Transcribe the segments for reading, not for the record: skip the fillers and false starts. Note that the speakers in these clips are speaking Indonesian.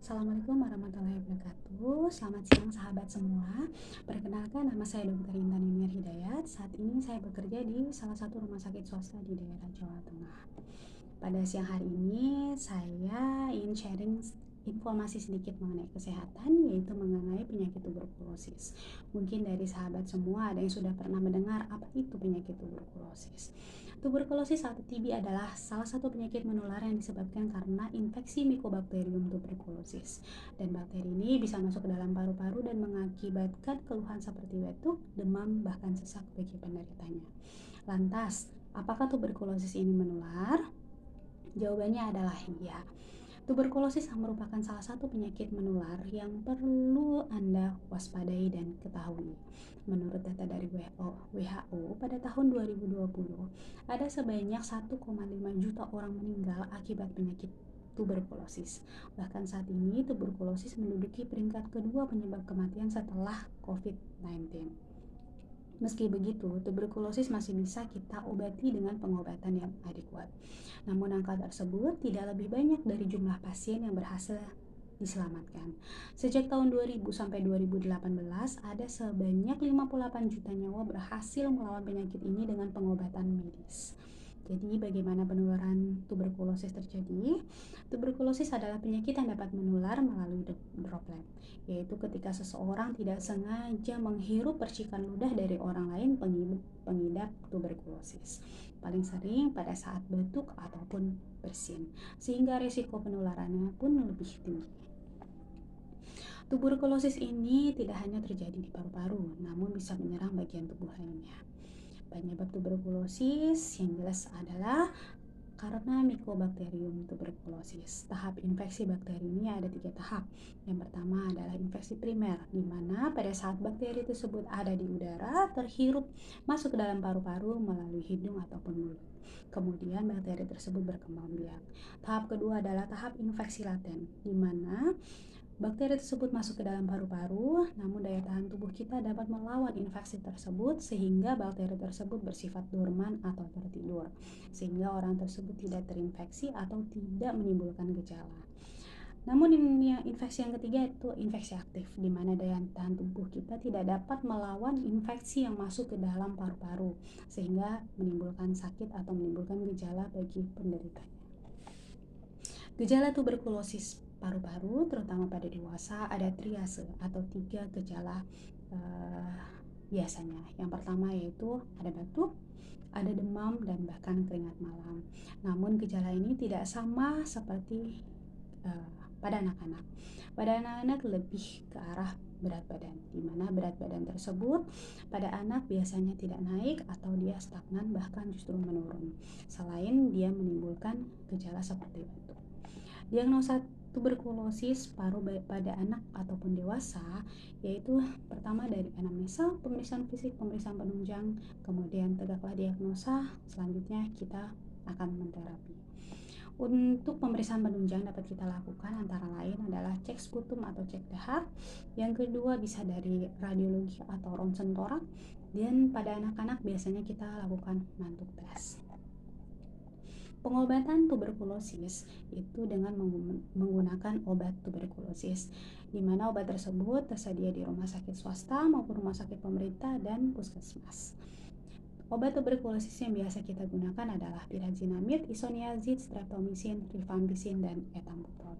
Assalamualaikum warahmatullahi wabarakatuh. Selamat siang sahabat semua. Perkenalkan, nama saya Dr. Intan Yunir Hidayat. Saat ini saya bekerja di salah satu rumah sakit swasta di daerah Jawa Tengah. Pada siang hari ini saya ingin sharing informasi sedikit mengenai kesehatan, yaitu mengenai penyakit tuberkulosis. Mungkin dari sahabat semua ada yang sudah pernah mendengar apa itu penyakit tuberkulosis. Tuberkulosis atau TB adalah salah satu penyakit menular yang disebabkan karena infeksi Mycobacterium tuberculosis. Dan bakteri ini bisa masuk ke dalam paru-paru dan mengakibatkan keluhan seperti batuk, demam, bahkan sesak bagi penderitanya. Lantas, apakah tuberkulosis ini menular? Jawabannya adalah iya. Tuberkulosis merupakan salah satu penyakit menular yang perlu Anda waspadai dan ketahui. Menurut data dari WHO, pada tahun 2020, ada sebanyak 1,5 juta orang meninggal akibat penyakit tuberkulosis. Bahkan saat ini, tuberkulosis menduduki peringkat kedua penyebab kematian setelah COVID-19. Meski begitu, tuberkulosis masih bisa kita obati dengan pengobatan yang adekuat. Namun angka tersebut tidak lebih banyak dari jumlah pasien yang berhasil diselamatkan. Sejak tahun 2000 sampai 2018, ada sebanyak 58 juta nyawa berhasil melawan penyakit ini dengan pengobatan medis. Jadi bagaimana penularan tuberkulosis terjadi? Tuberkulosis adalah penyakit yang dapat menular melalui droplet, yaitu ketika seseorang tidak sengaja menghirup percikan ludah dari orang lain pengidap tuberkulosis. Paling sering pada saat batuk ataupun bersin, sehingga risiko penularannya pun lebih tinggi. Tuberkulosis ini tidak hanya terjadi di paru-paru, namun bisa menyerang bagian tubuh lainnya. Penyebab tuberkulosis yang jelas adalah karena Mycobacterium tuberculosis. Tahap infeksi bakteri ini ada 3 tahap. Yang pertama adalah infeksi primer, di mana pada saat bakteri tersebut ada di udara, terhirup masuk ke dalam paru-paru melalui hidung ataupun mulut. Kemudian bakteri tersebut berkembang biak. Tahap kedua adalah tahap infeksi laten, di mana bakteri tersebut masuk ke dalam paru-paru, namun daya tahan tubuh kita dapat melawan infeksi tersebut sehingga bakteri tersebut bersifat dorman atau tertidur, sehingga orang tersebut tidak terinfeksi atau tidak menimbulkan gejala. Namun infeksi yang ketiga itu infeksi aktif, di mana daya tahan tubuh kita tidak dapat melawan infeksi yang masuk ke dalam paru-paru, sehingga menimbulkan sakit atau menimbulkan gejala bagi penderitanya. Gejala tuberkulosis paru-paru terutama pada dewasa ada triase atau 3 gejala biasanya. Yang pertama yaitu ada batuk, ada demam, dan bahkan keringat malam. Namun gejala ini tidak sama seperti pada anak-anak. Pada anak-anak lebih ke arah berat badan, di mana berat badan tersebut pada anak biasanya tidak naik atau dia stagnan bahkan justru menurun. Selain dia menimbulkan gejala seperti batuk. Diagnosa tuberkulosis paru pada anak ataupun dewasa yaitu pertama dari anamnesa, pemeriksaan fisik, pemeriksaan penunjang, kemudian tegaklah diagnosa, selanjutnya kita akan menterapi. Untuk pemeriksaan penunjang dapat kita lakukan antara lain adalah cek sputum atau cek dahak. Yang kedua bisa dari radiologi atau ronsen torak, dan pada anak-anak biasanya kita lakukan mantuk tes. Pengobatan tuberkulosis itu dengan menggunakan obat tuberkulosis, di mana obat tersebut tersedia di rumah sakit swasta maupun rumah sakit pemerintah dan puskesmas. Obat tuberkulosis yang biasa kita gunakan adalah pirazinamid, isoniazid, streptomycin, rifampicin, dan ethambutol.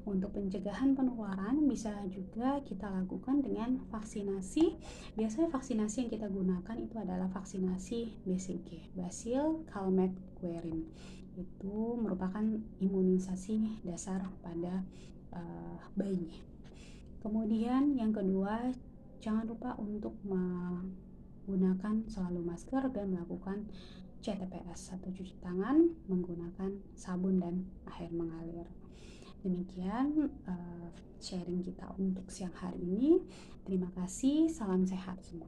Untuk pencegahan penularan bisa juga kita lakukan dengan vaksinasi. Biasanya vaksinasi yang kita gunakan itu adalah vaksinasi BCG, Bacille Calmette Guerin. Itu merupakan imunisasi dasar pada bayi. Kemudian yang kedua, jangan lupa untuk menggunakan selalu masker dan melakukan CTPS atau cuci tangan menggunakan sabun dan air mengalir. Demikian sharing kita untuk siang hari ini. Terima kasih, salam sehat semua.